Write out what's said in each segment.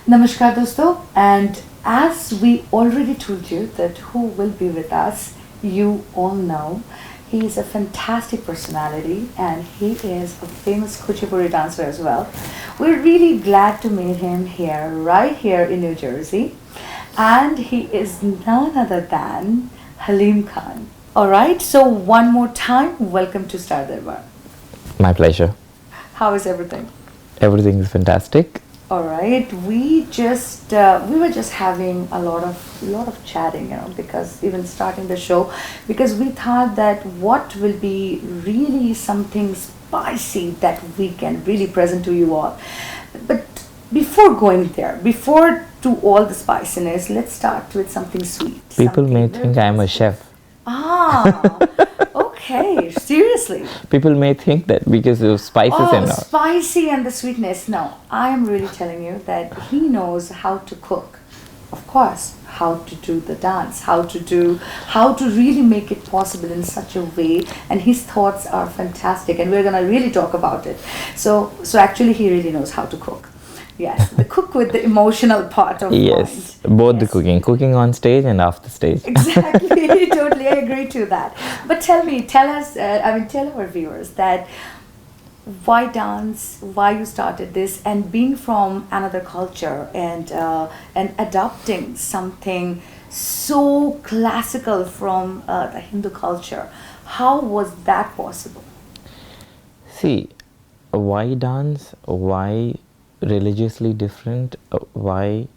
Namaskar dosto, and as we already told you that who will be with us, you all know he is a fantastic personality and he is a famous Kuchipuri dancer as well. We're really glad to meet him here, right here in New Jersey, and he is none other than Haleem Khan. Alright, so one more time, welcome to Star Darbar. My pleasure. How is everything? Everything is fantastic. All right, we were just having a lot of chatting, because even starting the show, because we thought that what will be really something spicy that we can really present to you all. But before going there, before to all the spiciness, let's start with something sweet. People something may very think I am a positive. chef. Okay, seriously. People may think that because of spices Oh, and all. spicy and the sweetness. No, I am really telling you that he knows how to cook. Of course, how to do the dance, how to really make it possible in such a way. And his thoughts are fantastic, and we're gonna really talk about it. So actually, he really knows how to cook. Yes, the cook with the emotional part of Yes, mind. both the Yes. cooking on stage and off the stage. Exactly, totally agree to that. But tell us, tell our viewers that why dance, why you started this, and being from another culture and adopting something so classical from the Hindu culture. How was that possible? See, why dance? Why religiously different? Why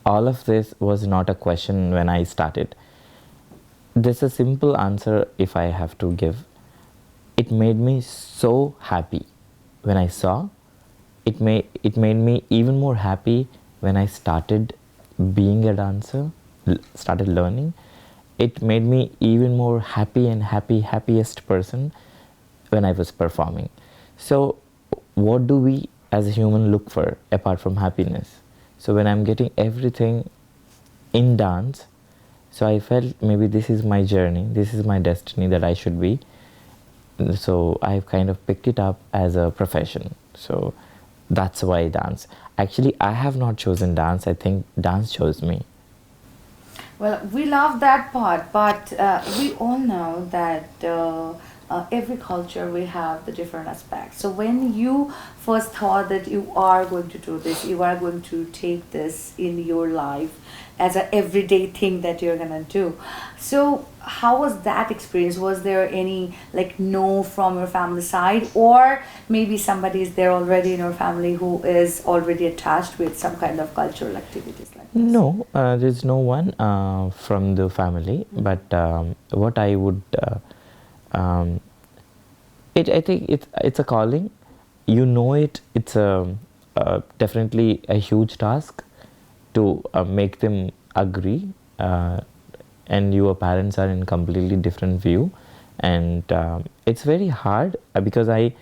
all of this was not a question when I started. There's a simple answer if I have to give. It made me so happy when I saw. It made me even more happy when I started being a dancer, started learning. It made me even more happy and happiest person when I was performing. So what do we as a human look for apart from happiness? So when I'm getting everything in dance, so I felt maybe this is my journey, this is my destiny that I should be. So I've kind of picked it up as a profession. So that's why I dance. Actually, I have not chosen dance. I think dance chose me. Well, we love that part, but we all know that every culture will have the different aspects. So when you first thought that you are going to do this, you are going to take this in your life as a everyday thing that you're gonna do. So how was that experience? Was there any like no from your family side, or maybe somebody is there already in your family who is already attached with some kind of cultural activities like this? No, there's no one from the family. But what I would, I think it's a calling. You know it. It's definitely a huge task to make them agree, and your parents are in completely different view, and it's very hard because I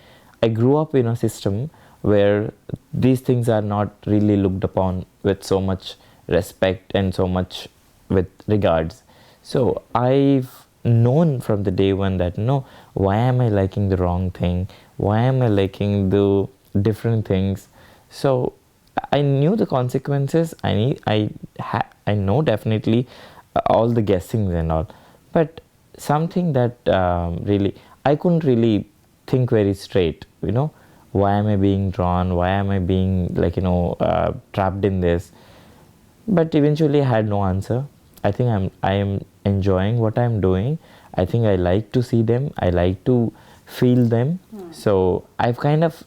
grew up in a system where these things are not really looked upon with so much respect and so much with regards. So I've known from the day one that no, why am I liking the wrong thing? Why am I liking the different things? So I knew the consequences. I know definitely all the guessings and all, but something that really I couldn't really think very straight. Why am I being drawn? Why am I being trapped in this? But eventually I had no answer. I think I am enjoying what I'm doing. I think I like to see them. I like to feel them. So I've kind of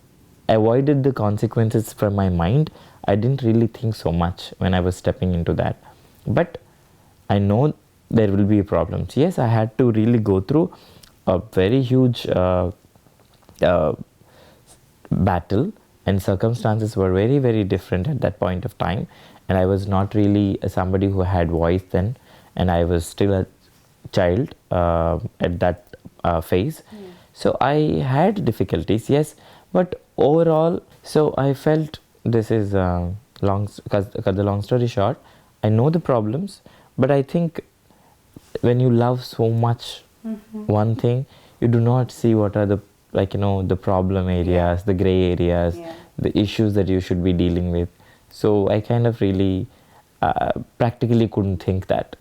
avoided the consequences from my mind. I didn't really think so much when I was stepping into that. But I know there will be problems. Yes, I had to really go through a very huge uh, battle, and circumstances were very, very different at that point of time. And I was not really somebody who had voice then, and I was still a child at that phase. So I had difficulties, yes, but overall, so I felt this is cut the long story short, I know the problems, but I think when you love so much one thing, you do not see what are the the problem areas, the gray areas, Yeah. the issues that you should be dealing with. So I kind of really practically couldn't think that.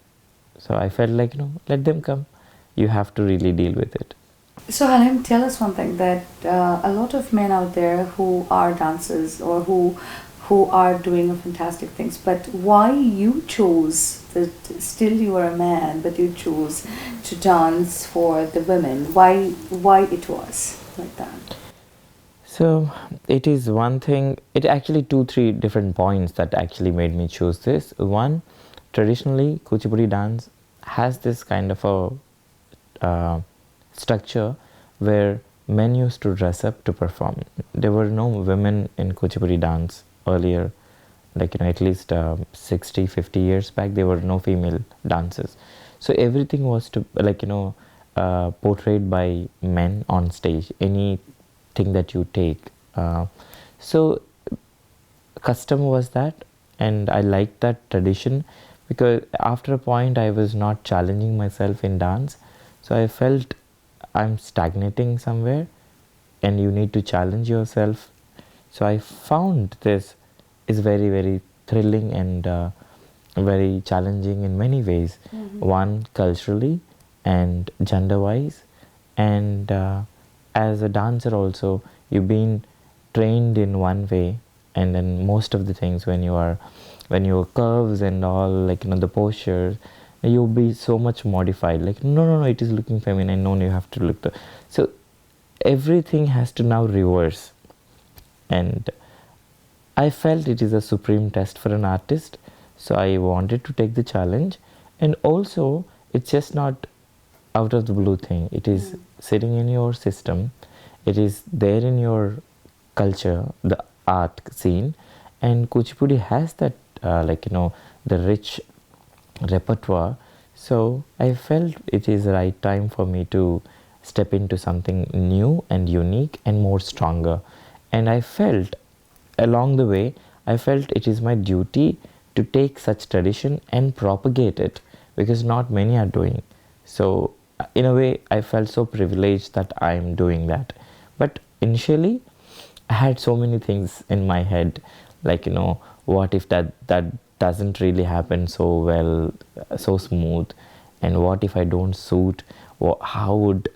So I felt like, let them come. You have to really deal with it. So Haleem, tell us one thing, that a lot of men out there who are dancers or who are doing fantastic things, but why you chose that? Still you are a man, but you chose to dance for the women. Why it was like that? So it is one thing, it actually 2-3 different points that actually made me choose this. One, traditionally Kuchipudi dance has this kind of a structure where men used to dress up to perform. There were no women in Kuchipudi dance earlier, like at least 60-50 years back there were no female dancers. So everything was to portrayed by men on stage, anything that you take. So custom was that, and I liked that tradition, because after a point I was not challenging myself in dance, so I felt I'm stagnating somewhere and you need to challenge yourself. So I found this is very, very thrilling and very challenging in many ways. One, culturally and gender wise, and as a dancer also, you've been trained in one way, and then most of the things when your curves and all, the postures, you'll be so much modified, like no, it is looking feminine, no, you have to look so everything has to now reverse. And I felt it is a supreme test for an artist, so I wanted to take the challenge. And also it's just not out of the blue thing, it is sitting in your system, it is there in your culture, the art scene, and Kuchipudi has that the rich repertoire. So I felt it is the right time for me to step into something new and unique and more stronger. And I felt along the way, I felt it is my duty to take such tradition and propagate it, because not many are doing. So in a way I felt so privileged that I am doing that. But initially I had so many things in my head, like what if that doesn't really happen so well, so smooth, and what if I don't suit, how would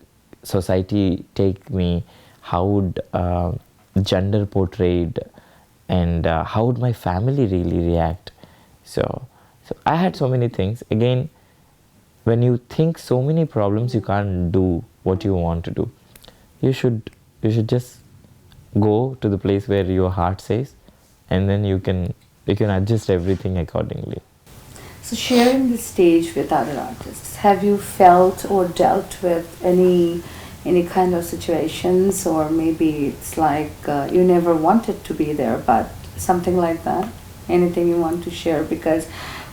society take me, how would gender portrayed, and how would my family really react. So I had so many things. Again, when you think so many problems, you can't do what you want to do. You should just go to the place where your heart says, and then you can adjust everything accordingly. So sharing the stage with other artists, have you felt or dealt with any kind of situations, or maybe it's like you never wanted to be there, but something like that? Anything you want to share, because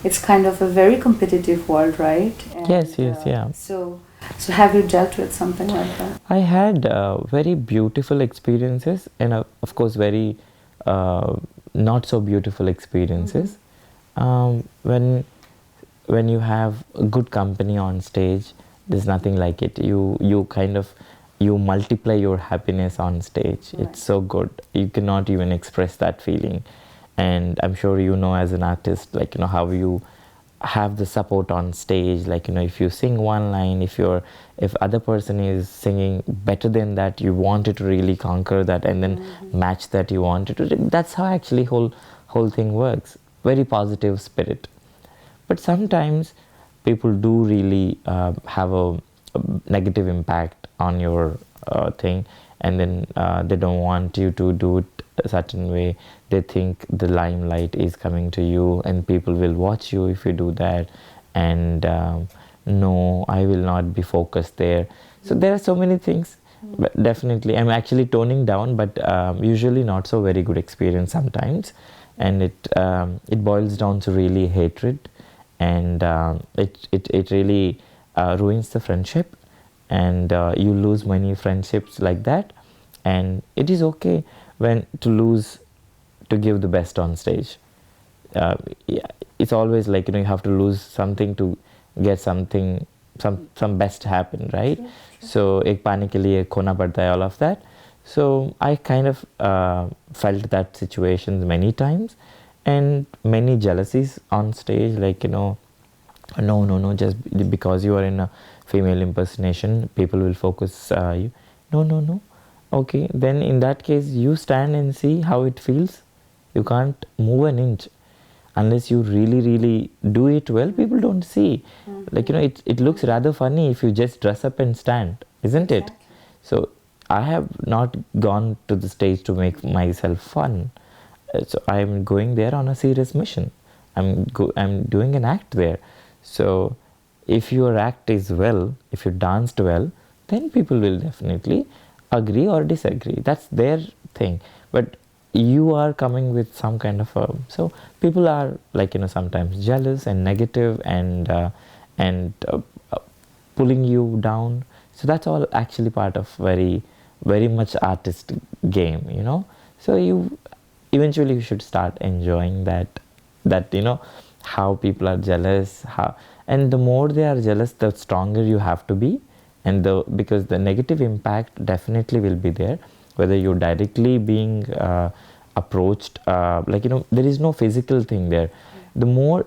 it's kind of a very competitive world, right? And, Yes, yeah. So have you dealt with something like that? I had very beautiful experiences, and of course very not so beautiful experiences. When you have a good company on stage, there's nothing like it. You kind of multiply your happiness on stage. Right. It's so good. You cannot even express that feeling. And I'm sure as an artist, how you have the support on stage, if you sing one line, if other person is singing better than that, you wanted to really conquer that and then match that, you wanted to. That's how actually whole thing works. Very positive spirit. But sometimes people do really have a negative impact on your thing, and then they don't want you to do it a certain way. They think the limelight is coming to you and people will watch you if you do that, and no, I will not be focused there. So there are so many things. But definitely I'm actually toning down, but usually not so very good experience sometimes, and it boils down to really hatred, and it really ruins the friendship, and you lose many friendships like that. And it is okay when to lose, to give the best on stage. Yeah, it's always you have to lose something to get something, some best happen, right? Sure. So ek paane ke liye khona padta hai, all of that. So I kind of felt that situations many times, and many jealousies on stage, like, no, just because you are in a female impersonation, people will focus you. No. Okay, then in that case, you stand and see how it feels. You can't move an inch unless you really do it well. People don't see. Like, it looks rather funny if you just dress up and stand, isn't it? Exactly. So I have not gone to the stage to make myself fun. So I'm going there on a serious mission. I'm doing an act there. So if your act is well, if you danced well, then people will definitely agree or disagree. That's their thing. But you are coming with some kind of a, so people are, like, sometimes jealous and negative and pulling you down. So that's all actually part of very much artist game. So you eventually you should start enjoying that how people are jealous, how, and the more they are jealous, the stronger you have to be, and because the negative impact definitely will be there, whether you're directly being approached, there is no physical thing there. The more,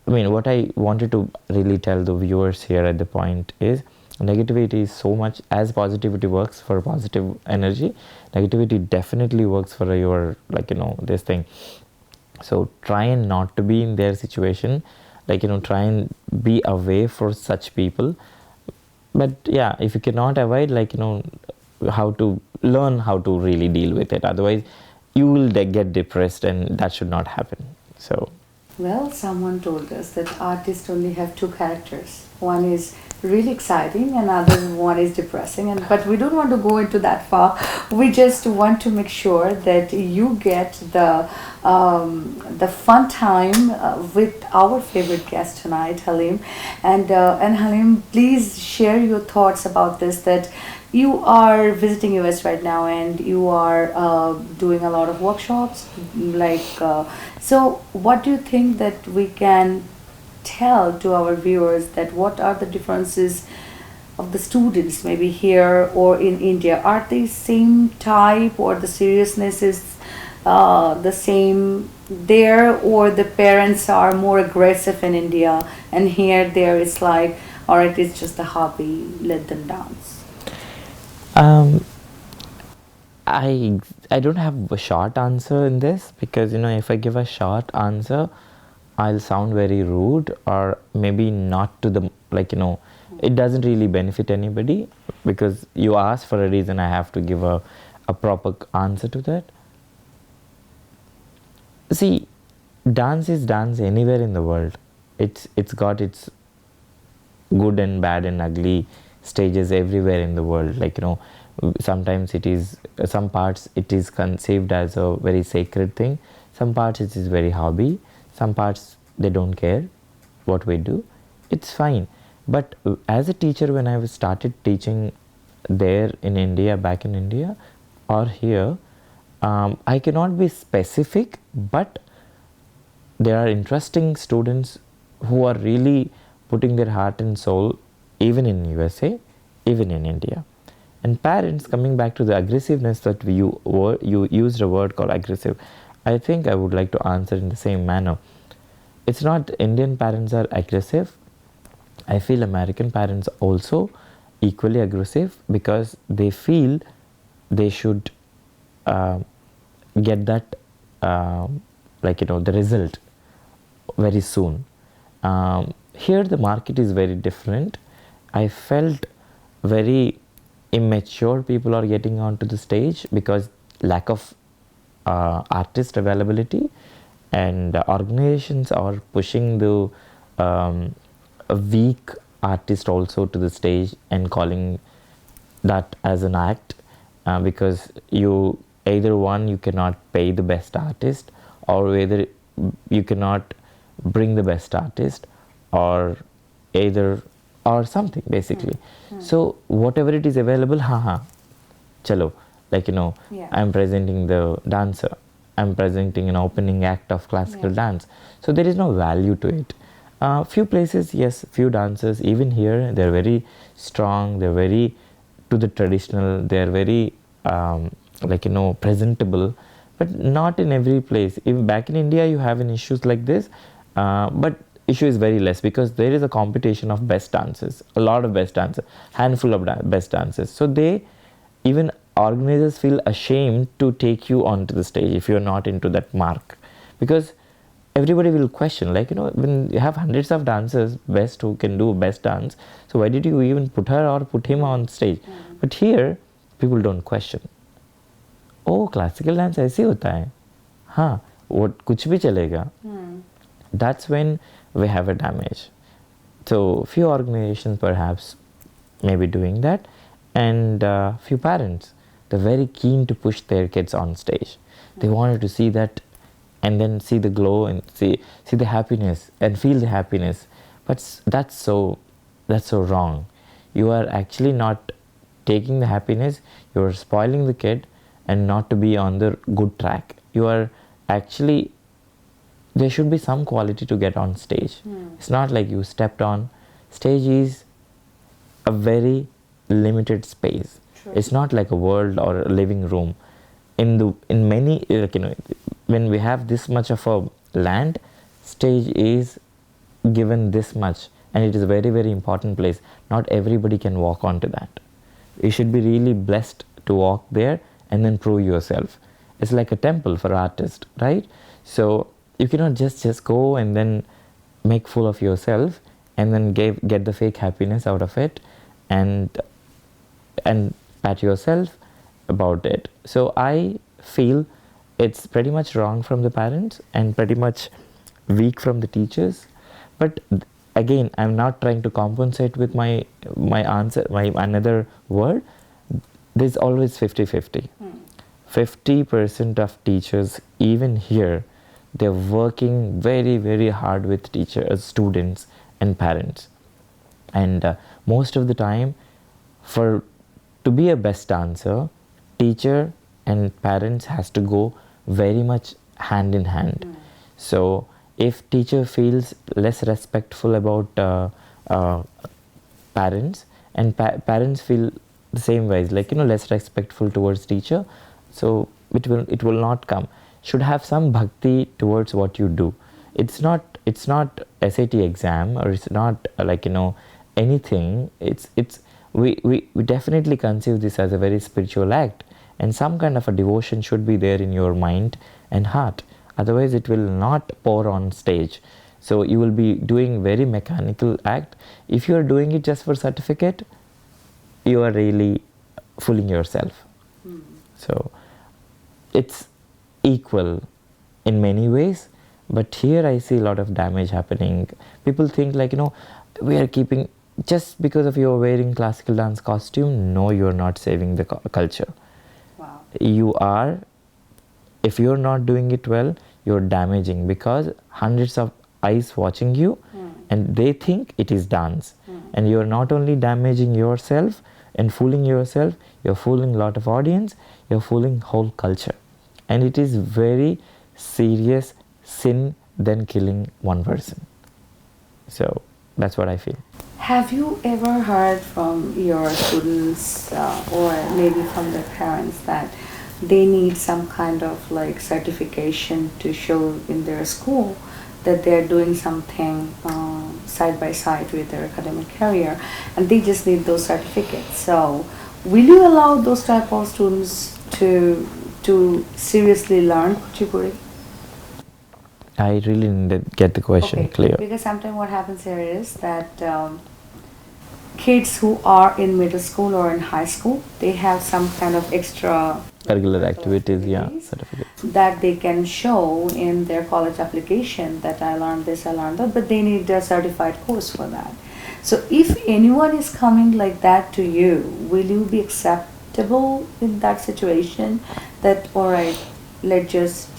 what I wanted to really tell the viewers here at the point is, negativity is so much, as positivity works for positive energy, negativity definitely works for your, this thing. So try and not to be in their situation, try and be away for such people. But yeah, if you cannot avoid, how to learn how to really deal with it, otherwise you will get depressed, and that should not happen. So Well, someone told us that artists only have two characters. One is really exciting, and other one is depressing. And but we don't want to go into that far. We just want to make sure that you get the fun time with our favorite guest tonight, Haleem. And Haleem, please share your thoughts about this. That you are visiting US right now, and you are doing a lot of workshops, so what do you think that we can tell to our viewers, that what are the differences of the students maybe here or in India? Are they same type, or the seriousness is the same there, or the parents are more aggressive in India, and here there is like, or it is just a hobby, let them dance? um, I don't have a short answer in this, because if I give a short answer, I'll sound very rude, or maybe not to the, it doesn't really benefit anybody, because you asked for a reason. I have to give a proper answer to that. See, dance is dance anywhere in the world. It's got its good and bad and ugly stages everywhere in the world. Sometimes it is, some parts it is conceived as a very sacred thing, some parts it is very hobby, some parts they don't care what we do. It's fine. But as a teacher, when I started teaching there in India, back in India or here, I cannot be specific, but there are interesting students who are really putting their heart and soul, even in USA, even in India. And parents, coming back to the aggressiveness that you used a word called aggressive, I think I would like to answer in the same manner. It's not Indian parents are aggressive. I feel American parents also equally aggressive, because they feel they should get that the result very soon. Here the market is very different. I felt very immature people are getting onto the stage because lack of artist availability, and organizations are pushing the a weak artist also to the stage and calling that as an act, because you either one, you cannot pay the best artist, or either you cannot bring the best artist, or either or something basically. So whatever it is available, chalo, Yeah. I'm presenting the dancer, I'm presenting an opening act of classical dance, so there is no value to it. Few places, yes, few dancers, even here, they're very strong, they're very to the traditional, they're very presentable, but not in every place. If back in India you have an issues like this, but issue is very less because there is a competition of best dancers, a lot of best dancers, handful of best dancers. So they, even organizers feel ashamed to take you onto the stage if you're not into that mark, because everybody will question, like, you know, when you have hundreds of dancers best who can do best dance, so why did you even put her or put him on stage? But here people don't question. Oh, classical dance ऐसे होता है, हाँ, वो कुछ भी चलेगा. That's when we have a damage. So few organizations perhaps may be doing that, and few parents, they're very keen to push their kids on stage. They wanted to see that, and then see the glow and see the happiness and feel the happiness. But that's so wrong. You are actually not taking the happiness, you are spoiling the kid and not to be on the good track. You are actually, there should be some quality to get on stage. It's not like you stepped on. Stage is a very limited space. True. It's not like a world or a living room. In many, like, you know, when we have this much of a land, stage is given this much, and it is a very, very important place. Not everybody can walk onto that. You should be really blessed to walk there and then prove yourself. It's like a temple for artists, right? So you cannot just go and then make fool of yourself and then get the fake happiness out of it and pat yourself about it. So I feel it's pretty much wrong from the parents and pretty much weak from the teachers. But again, I'm not trying to compensate with my answer, my another word. There's always 50-50. 50% of teachers, even here, they're working very, very hard with teachers, students and parents. And most of the time, to be a best dancer, teacher and parents has to go very much hand in hand. So if teacher feels less respectful about parents, and parents feel the same ways, like, you know, less respectful towards teacher, so it will not come. Should have some bhakti towards what you do. It's not SAT exam, or it's not like, you know, anything. We definitely conceive this as a very spiritual act, and some kind of a devotion should be there in your mind and heart. Otherwise it will not pour on stage. So you will be doing very mechanical act. If you are doing it just for certificate, you are really fooling yourself. So it's equal in many ways, but here I see a lot of damage happening. People think, like, you know, we are keeping, just because of you are wearing classical dance costume, no, you are not saving the culture. Wow. You are, if you're not doing it well, you're damaging, because hundreds of eyes watching you and they think it is dance. And you're not only damaging yourself and fooling yourself, you're fooling a lot of audience, you're fooling whole culture. And it is very serious sin than killing one person. So that's what I feel. Have you ever heard from your students or maybe from their parents that they need some kind of like certification to show in their school that they're doing something side by side with their academic career, and they just need those certificates? So will you allow those type of students to seriously learn Kuchipudi? I really didn't get the question clear. Because sometimes what happens here is that kids who are in middle school or in high school, they have some kind of extra Regular activities, yeah, certificate. that they can show in their college application, that I learned this, I learned that, but they need a certified course for that. So if anyone is coming like that to you, will you be acceptable in that situation? That, all right, let's just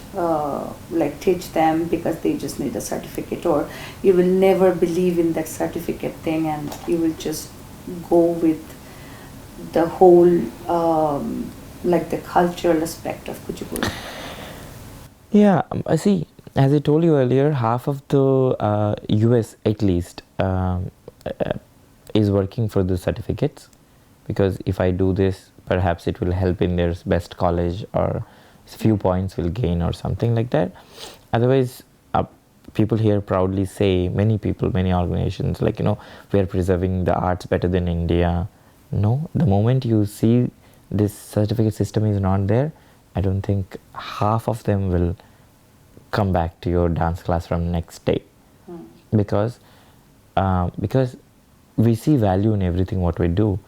like teach them because they just need a certificate, or you will never believe in that certificate thing and you will just go with the whole like the cultural aspect of Kuchipudi? Yeah, see, as I told you earlier, half of the US at least is working for the certificates, because if I do this, perhaps it will help in their best college or few points will gain or something like that. Otherwise, people here proudly say, many people, many organizations, like, we are preserving the arts better than India. No, the moment you see this certificate system is not there, I don't think half of them will come back to your dance class from next day. Because we see value in everything what we do.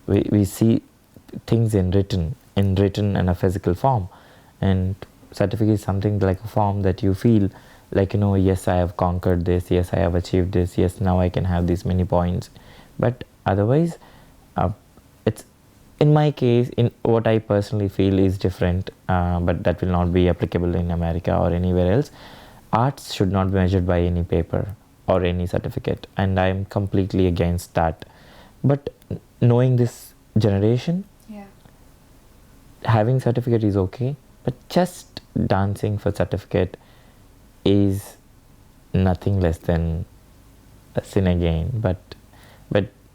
We see things in written and a physical form, and certificate is something like a form that you feel like, yes, I have conquered this, yes, I have achieved this, yes, now I can have these many points. But otherwise, it's, in my case, in what I personally feel is different, but that will not be applicable in America or anywhere else. Arts should not be measured by any paper or any certificate, and I am completely against that. But knowing this generation, having certificate is okay, but just dancing for certificate is nothing less than a sin again. But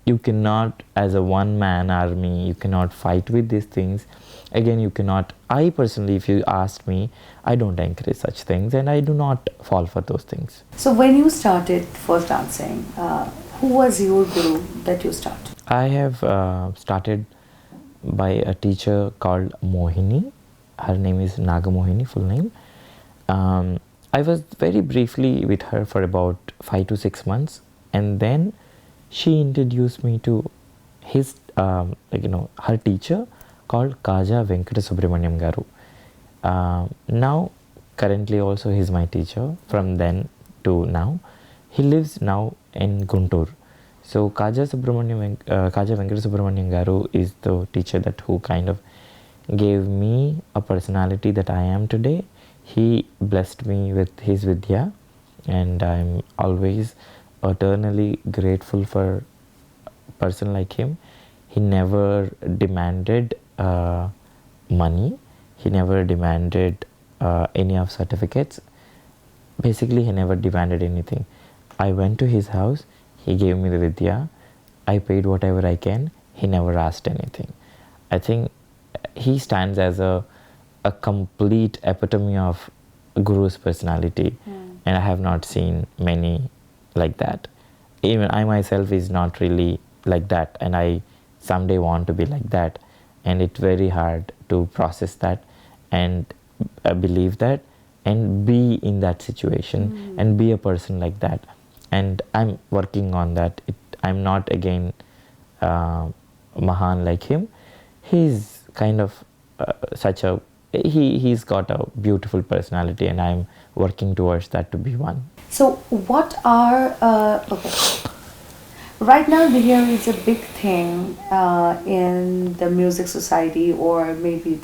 you cannot, as a one-man army, you cannot fight with these things. Again, you cannot, I personally, if you ask me, I don't encourage such things, and I do not fall for those things. So when you started first dancing, who was your guru that you started? I have started by a teacher called Mohini. Her name is Naga Mohini, full name. I was very briefly with her for about 5 to 6 months, and then she introduced me to his, her teacher called Kaja Venkata Subramaniam Garu. Now, currently also he's my teacher from then to now. He lives now in Guntur. So Kaja Venkata Subramaniam Garu is the teacher that who kind of gave me a personality that I am today. He blessed me with his vidya, and I'm always eternally grateful for a person like him. He never demanded money. He never demanded any of certificates. Basically, he never demanded anything. I went to his house. He gave me the vidya. I paid whatever I can. He never asked anything. I think he stands as a complete epitome of Guru's personality, and I have not seen many like that. Even I myself is not really like that, and I someday want to be like that, and it's very hard to process that and believe that and be in that situation and be a person like that. And I'm working on that. I'm not again Mahan like him. He's kind of he's got a beautiful personality, and I'm working towards that to be one. So what are okay, right now there is a big thing in the music society, or maybe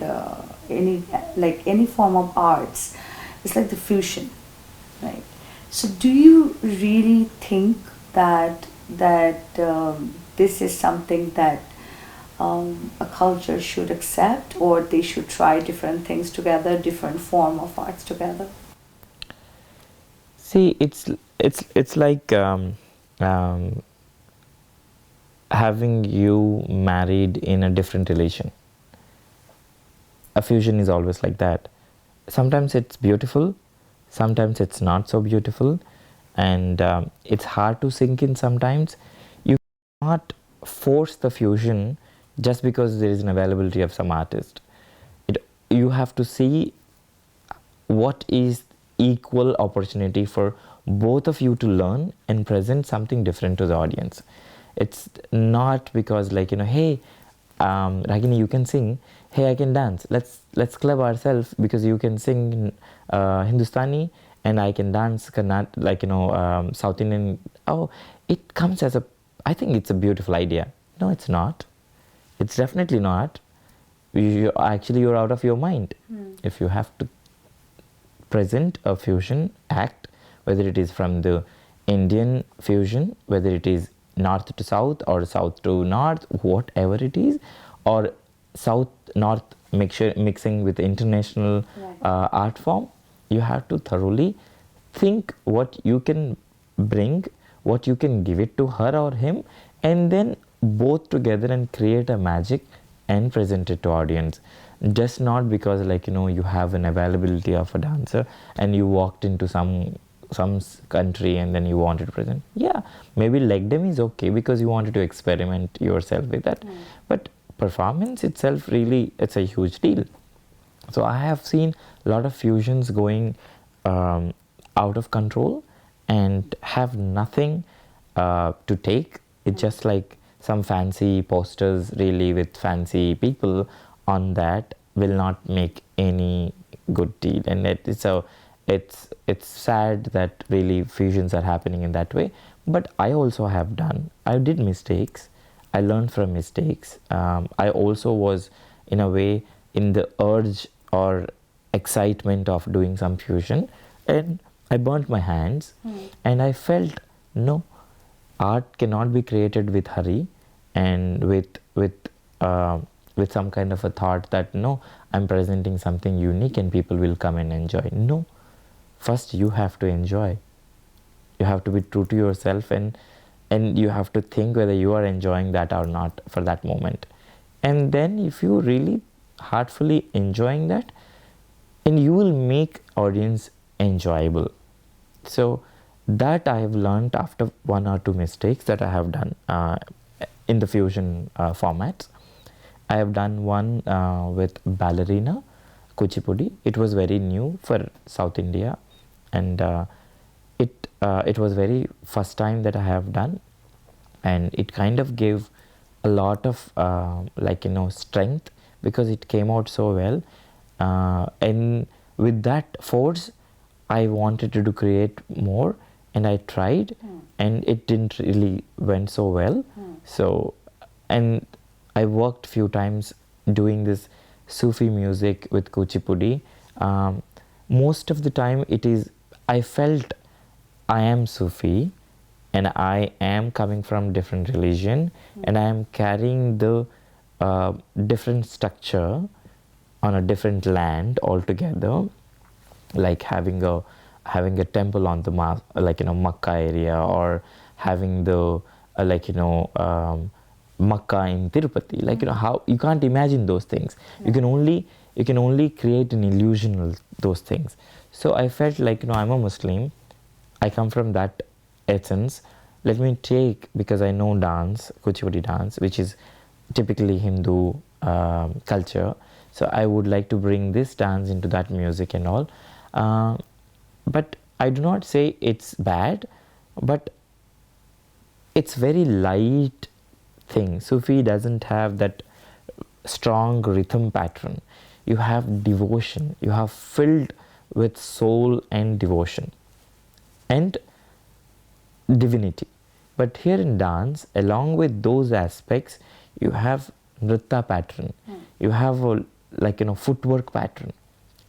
any form of arts. It's like the fusion, right? So do you really think that this is something that a culture should accept, or they should try different things together, different form of arts together? See, it's like having you married in a different relation. A fusion is always like that. Sometimes it's beautiful, sometimes it's not so beautiful, and it's hard to sink in sometimes. You cannot force the fusion just because there is an availability of some artist. You have to see what is equal opportunity for both of you to learn and present something different to the audience. It's not because hey, Ragini, you can sing. Hey, I can dance. Let's club ourselves because you can sing Hindustani and I can dance South Indian. Oh, it comes as I think it's a beautiful idea. No, it's not. It's definitely not. You're out of your mind. If you have to present a fusion act, whether it is from the Indian fusion, whether it is north to south or south to north, whatever it is, or south north mixing with international art form, you have to thoroughly think what you can bring, what you can give it to her or him, and then both together and create a magic and present it to audience. just not because you have an availability of a dancer and you walked into some country and then you wanted to present. Yeah, maybe leg dem is okay because you wanted to experiment yourself with that. But performance itself, really, it's a huge deal. So I have seen a lot of fusions going out of control and have nothing to take. It's just like some fancy posters really with fancy people on that will not make any good deal. And it's sad that really fusions are happening in that way. But I also I did mistakes. I learned from mistakes. I also was, in a way, in the urge or excitement of doing some fusion, and I burnt my hands. And I felt, no, art cannot be created with hurry and with some kind of a thought that, no, I'm presenting something unique and people will come and enjoy. No, first you have to enjoy. You have to be true to yourself, and you have to think whether you are enjoying that or not for that moment. And then if you really heartfully enjoying that, and you will make audience enjoyable. So that I have learned after 1 or 2 mistakes that I have done in the fusion formats. I have done one with ballerina kuchipudi. It was very new for South India, and it was very first time that I have done, and it kind of gave a lot of strength because it came out so well, and with that force I wanted to create more, and I tried, and it didn't really went so well. So, and I worked few times doing this Sufi music with kuchipudi. Most of the time I felt I am Sufi and I am coming from different religion, and I am carrying the different structure on a different land altogether, like having a temple on the Makkah area, or having the Makkah in Tirupati. How you can't imagine those things. You can only create an illusion of those things. So I felt I'm a Muslim, I come from that essence. Let me take, because I know dance, kuchipudi dance, which is typically Hindu culture. So I would like to bring this dance into that music and all. But I do not say it's bad, but it's very light thing. Sufi doesn't have that strong rhythm pattern. You have devotion. You have filled with soul and devotion and divinity. But here in dance, along with those aspects, you have nritta pattern. You have footwork pattern,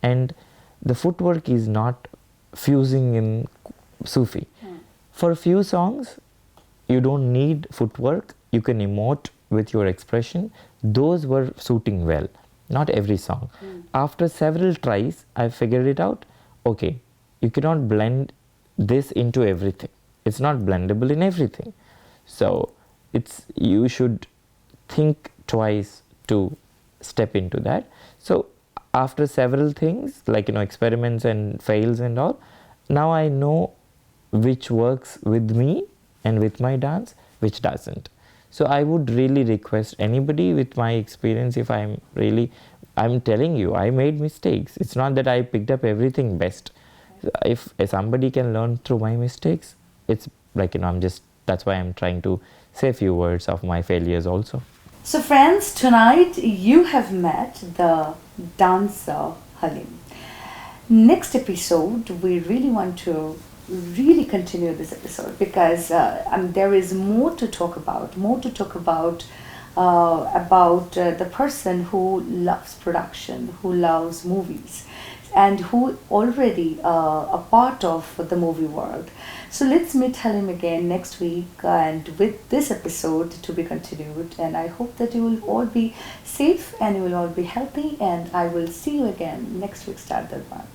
and the footwork is not fusing in Sufi. For a few songs, you don't need footwork. You can emote with your expression. Those were suiting well. Not every song. After several tries, I figured it out. Okay, you cannot blend this into everything. It's not blendable in everything. So you should think twice to step into that. So after several things, experiments and fails and all, now I know which works with me and with my dance, which doesn't. So I would really request anybody with my experience, if I'm telling you, I made mistakes. It's not that I picked up everything best. If somebody can learn through my mistakes, it's that's why I'm trying to say a few words of my failures also. So friends, tonight you have met the dancer Haleem. Next episode, we really want to continue this episode, because there is more to talk about the person who loves production, who loves movies, and who already a part of the movie world. So let's meet Haleem again next week, and with this episode to be continued. And I hope that you will all be safe and you will all be healthy, and I will see you again next week, Start Darbar.